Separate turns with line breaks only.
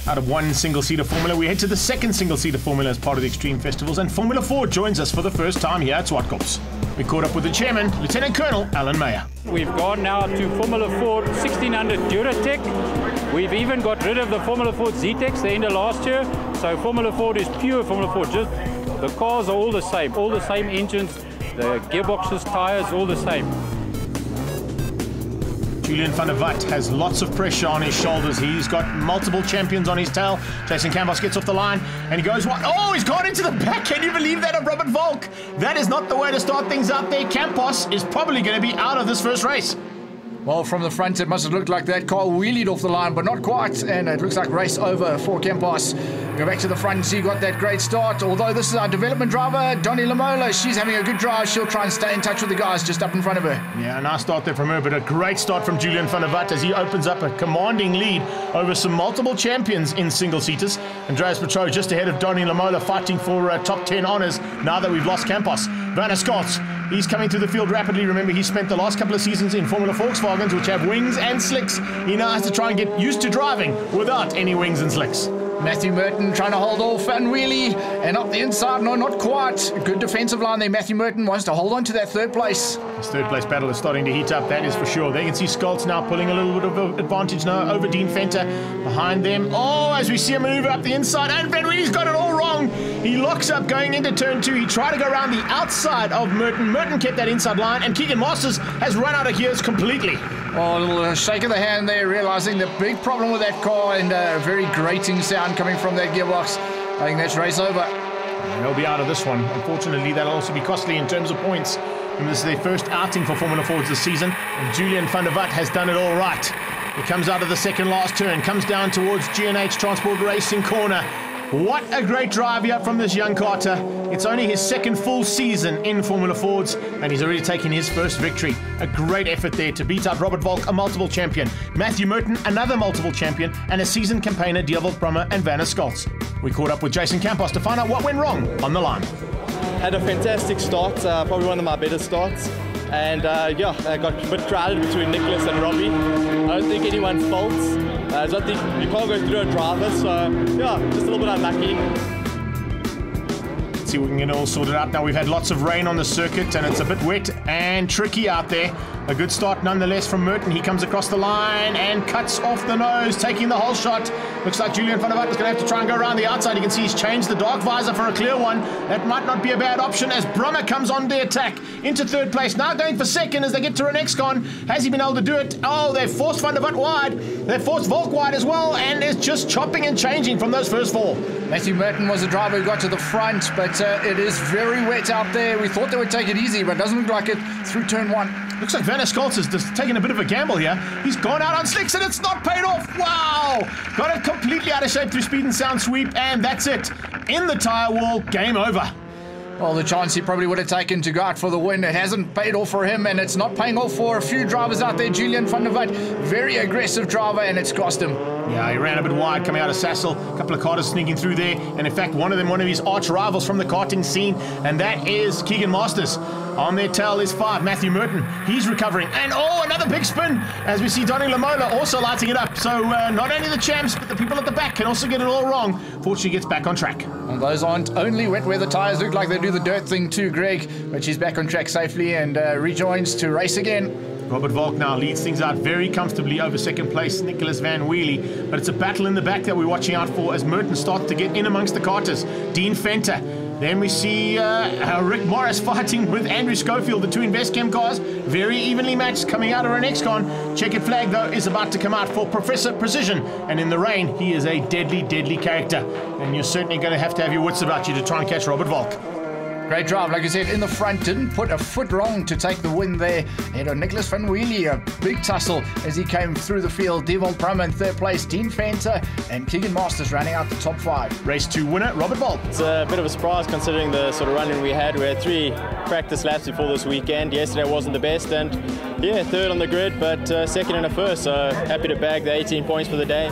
Out of one single-seater formula, we head to the second single-seater formula as part of the Extreme Festivals, and Formula 4 joins us for the first time here at Zwartkops. We caught up with the chairman, Lieutenant Colonel Alan Meyer.
We've gone now to Formula 4 1600 Duratec. We've even got rid of the Formula 4 Z-Tex the end of last year. So Formula 4 is pure Formula 4. Just the cars are all the same engines, the gearboxes, tyres, all the same.
Julian van der Walt has lots of pressure on his shoulders. He's got multiple champions on his tail. Jason Campos gets off the line and he goes, what? Oh, he's gone into the back. Can you believe that of Robert Volk? That is not the way to start things out there. Campos is probably going to be out of this first race.
Well, from the front, it must have looked like that car wheelied off the line, but not quite. And it looks like race over for Campos. Go back to the front and see, got that great start. Although this is our development driver, Donnie Lamola. She's having a good drive. She'll try and stay in touch with the guys just up in front of her.
Yeah, a nice start there from her, but a great start from Julian van der Walt as he opens up a commanding lead over some multiple champions in single-seaters. Andreas Petro just ahead of Donnie Lamola, fighting for top 10 honours now that we've lost Campos. Werner Scholz, he's coming through the field rapidly. Remember, he spent the last couple of seasons in Formula Volkswagens, which have wings and slicks. He now has to try and get used to driving without any wings and slicks.
Matthew Merton trying to hold off and wheelie, and up the inside, no, not quite. Good defensive line there. Matthew Merton wants to hold on to that third place.
This third place battle is starting to heat up, that is for sure. They can see Scholz now pulling a little bit of advantage now over Dean Venter behind them. Oh, as we see him maneuver up the inside, and Van Wheelie's got it all wrong. He locks up going into turn 2. He tried to go around the outside of Merton. Merton kept that inside line, and Keegan Masters has run out of gears completely.
Oh, a little shake of the hand there, realizing the big problem with that car, and a very grating sound coming from that gearbox. I think that's race over.
They'll be out of this one. Unfortunately, that'll also be costly in terms of points. And this is their first outing for Formula 4 this season, and Julian van der Walt has done it all right. He comes out of the second last turn, comes down towards G&H Transport Racing corner. What a great drive here from this young karter. It's only his second full season in Formula Fords, and he's already taken his first victory. A great effort there to beat out Robert Volk, a multiple champion, Matthew Merton, another multiple champion, and a seasoned campaigner, Dierwold Brummer and Werner Scholz. We caught up with Jason Campos to find out what went wrong on the line.
Had a fantastic start, probably one of my better starts. And yeah, I got a bit crowded between Nicholas and Robbie. I don't think anyone's fault. I don't think you can't go through a driver, so yeah, just a little bit unlucky.
Let's see if we can get it all sorted out. Now we've had lots of rain on the circuit and it's a bit wet and tricky out there. A good start nonetheless from Merton. He comes across the line and cuts off the nose, taking the whole shot. Looks like Julian van der Walt is going to have to try and go around the outside. You can see he's changed the dark visor for a clear one. That might not be a bad option as Brummer comes on the attack into third place. Now going for second as they get to Renexcon. Has he been able to do it? Oh, they've forced van der Walt wide. They've forced Volk wide as well, and is just chopping and changing from those first four.
Matthew Merton was the driver who got to the front, but it is very wet out there. We thought they would take it easy, but it doesn't look like it through turn 1.
Looks like Werner Scholz has just taken a bit of a gamble here. He's gone out on slicks and it's not paid off. Wow! Got it completely out of shape through speed and sound sweep, and that's it. In the tyre wall, game over.
Well, the chance he probably would have taken to go out for the win, it hasn't paid off for him, and it's not paying off for a few drivers out there. Julian van der Walt, very aggressive driver, and it's cost him.
Yeah, he ran a bit wide coming out of Sassel. A couple of karters sneaking through there, and in fact, one of his arch rivals from the karting scene, and that is Keegan Masters. On their tail is 5, Matthew Merton. He's recovering, and oh, another big spin as we see Donnie Lamola also lighting it up. So not only the champs, but the people at the back can also get it all wrong. Fortunately, gets back on track.
And those aren't only wet where the tyres look like they do the dirt thing too, Greg, but she's back on track safely and rejoins to race again.
Robert Volk now leads things out very comfortably over second place, Nicholas Van Wheelie. But it's a battle in the back that we're watching out for as Merton starts to get in amongst the karters. Dean Venter. Then we see Rick Morris fighting with Andrew Schofield, the two Investchem cars. Very evenly matched coming out of Renexcon. Checkered flag, though, is about to come out for Professor Precision. And in the rain, he is a deadly, deadly character. And you're certainly going to have your wits about you to try and catch Robert Volk.
Great drive, like I said, in the front. Didn't put a foot wrong to take the win there. And Nicholas Van Wheelie, a big tussle as he came through the field. Dierwold Brummer in third place. Dean Venter and Keegan Masters running out the top 5.
Race 2 winner, Robert Volk.
It's a bit of a surprise considering the sort of running we had. We had 3 practice laps before this weekend. Yesterday wasn't the best, and yeah, third on the grid, but second and a first. So happy to bag the 18 points for the day.